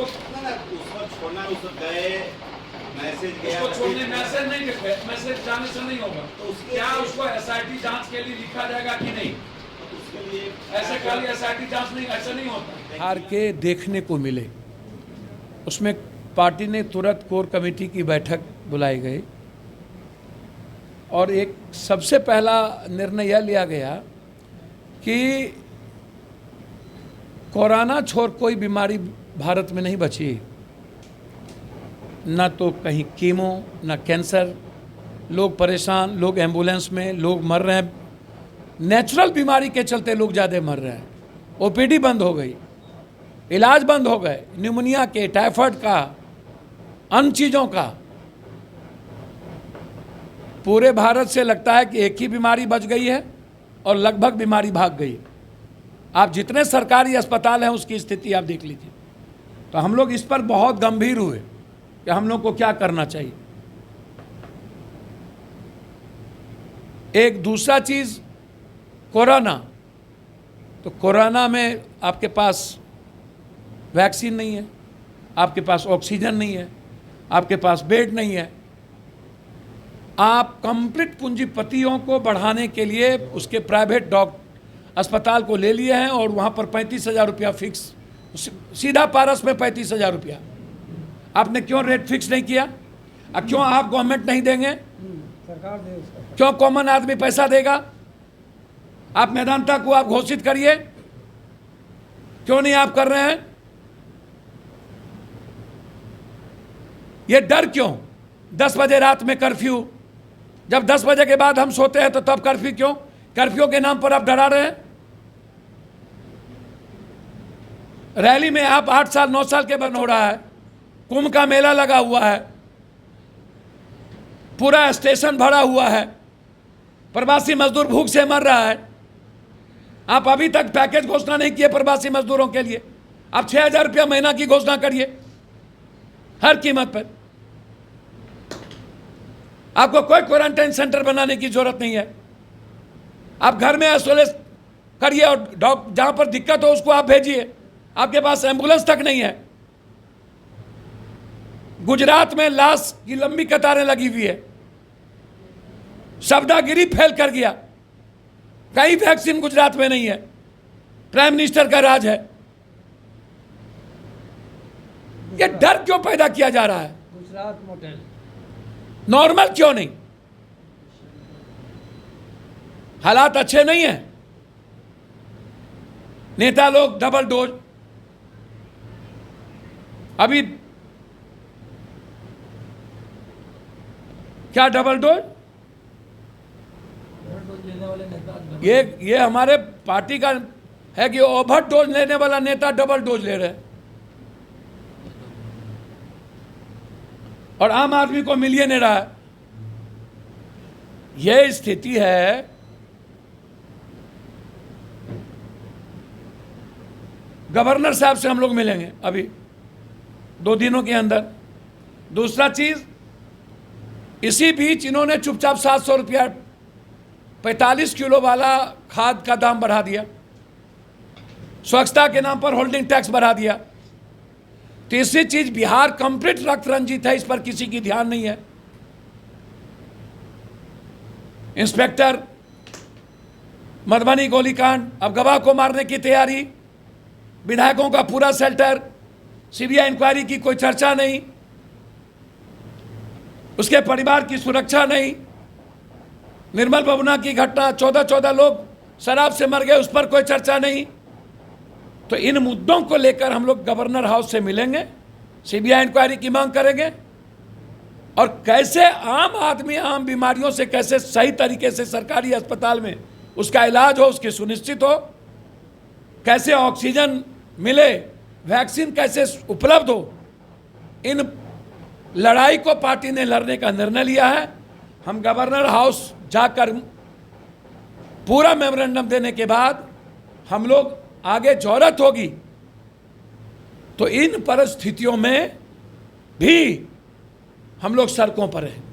उसको छोड़ना, उसको गए मैसेज गया, उसको छोड़ने मैसेज नहीं लिखे, मैसेज जाने से नहीं होगा। तो क्या उसको एसआईटी जांच के लिए लिखा जाएगा कि नहीं? उसके लिए ऐसे खाली एसआईटी जांच नहीं, ऐसा नहीं होता। हार के देखने को मिले, उसमें पार्टी ने तुरंत कोर कमेटी की बैठक बुलाई गई और एक सबसे पहला निर्णय यह लिया गया कि कोरोना छोड़ कोई बीमारी भारत में नहीं बची, ना तो कहीं कीमो, ना कैंसर, लोग परेशान, लोग एम्बुलेंस में, लोग मर रहे हैं, नेचुरल बीमारी के चलते लोग ज़्यादा मर रहे हैं। ओपीडी बंद हो गई, इलाज बंद हो गए, न्यूमोनिया के, टाइफाइड का, अन्य चीज़ों का। पूरे भारत से लगता है कि एक ही बीमारी बच गई है और लगभग बीमारी भाग गई। आप जितने सरकारी अस्पताल हैं उसकी स्थिति आप देख लीजिए। तो हम लोग इस पर बहुत गंभीर हुए कि हम लोग को क्या करना चाहिए। एक दूसरा चीज़ कोरोना, तो कोरोना में आपके पास वैक्सीन नहीं है, आपके पास ऑक्सीजन नहीं है, आपके पास बेड नहीं है। आप कंप्लीट पूंजीपतियों को बढ़ाने के लिए उसके प्राइवेट अस्पताल को ले लिए हैं और वहाँ पर 35,000 रुपया फिक्स, सीधा पारस में 35,000 रुपया। आपने क्यों रेट फिक्स नहीं किया? क्यों आप गवर्नमेंट नहीं देंगे? सरकार दे, क्यों कॉमन आदमी पैसा देगा? आप मैदानता को आप घोषित करिए, क्यों नहीं आप कर रहे हैं? ये डर क्यों? 10 बजे रात में कर्फ्यू, जब 10 बजे के बाद हम सोते हैं तो तब कर्फ्यू क्यों? कर्फ्यू के नाम पर आप डरा रहे हैं। रैली में आप 8 साल 9 साल के बंद हो रहा है, कुंभ का मेला लगा हुआ है, पूरा स्टेशन भरा हुआ है, प्रवासी मजदूर भूख से मर रहा है। आप अभी तक पैकेज घोषणा नहीं किए प्रवासी मजदूरों के लिए। आप 6,000 रुपया महीना की घोषणा करिए हर कीमत पर। आपको कोई क्वारंटाइन सेंटर बनाने की जरूरत नहीं है। आप घर में आइसोलेट करिए और जहां पर दिक्कत हो उसको आप भेजिए। आपके पास एम्बुलेंस तक नहीं है। गुजरात में लाश की लंबी कतारें लगी हुई है, सवदागिरी फैल कर गया, कई वैक्सीन गुजरात में नहीं है, प्राइम मिनिस्टर का राज है। ये डर क्यों पैदा किया जा रहा है? गुजरात मोटेल नॉर्मल क्यों नहीं? हालात अच्छे नहीं हैं। नेता लोग डबल डोज, अभी क्या डबल डोज? लेने वाले नेता ये हमारे पार्टी का है कि ओवर डोज लेने वाला नेता डबल डोज ले रहे हैं और आम आदमी को मिल ही नहीं रहा है। यह स्थिति है। गवर्नर साहब से हम लोग मिलेंगे अभी 2 दिनों के अंदर। दूसरा चीज, इसी बीच इन्होंने चुपचाप 700 रुपया 45 किलो वाला खाद का दाम बढ़ा दिया, स्वच्छता के नाम पर होल्डिंग टैक्स बढ़ा दिया। तीसरी चीज, बिहार कंप्लीट रक्त रंजित है, इस पर किसी की ध्यान नहीं है। इंस्पेक्टर मधुबनी गोलीकांड, अब गवाह को मारने की तैयारी, विधायकों का पूरा शेल्टर, सीबीआई इंक्वायरी की कोई चर्चा नहीं, उसके परिवार की सुरक्षा नहीं। निर्मल बबुना की घटना, 14 लोग शराब से मर गए, उस पर कोई चर्चा नहीं। तो इन मुद्दों को लेकर हम लोग गवर्नर हाउस से मिलेंगे, सीबीआई इंक्वायरी की मांग करेंगे और कैसे आम आदमी आम बीमारियों से कैसे सही तरीके से सरकारी अस्पताल में उसका इलाज हो, उसकी सुनिश्चित हो, कैसे ऑक्सीजन मिले, वैक्सीन कैसे उपलब्ध हो। इन लड़ाई को पार्टी ने लड़ने का निर्णय लिया है। हम गवर्नर हाउस जाकर पूरा मेमोरेंडम देने के बाद हम लोग आगे जरूरत होगी तो इन परिस्थितियों में भी हम लोग सड़कों पर हैं।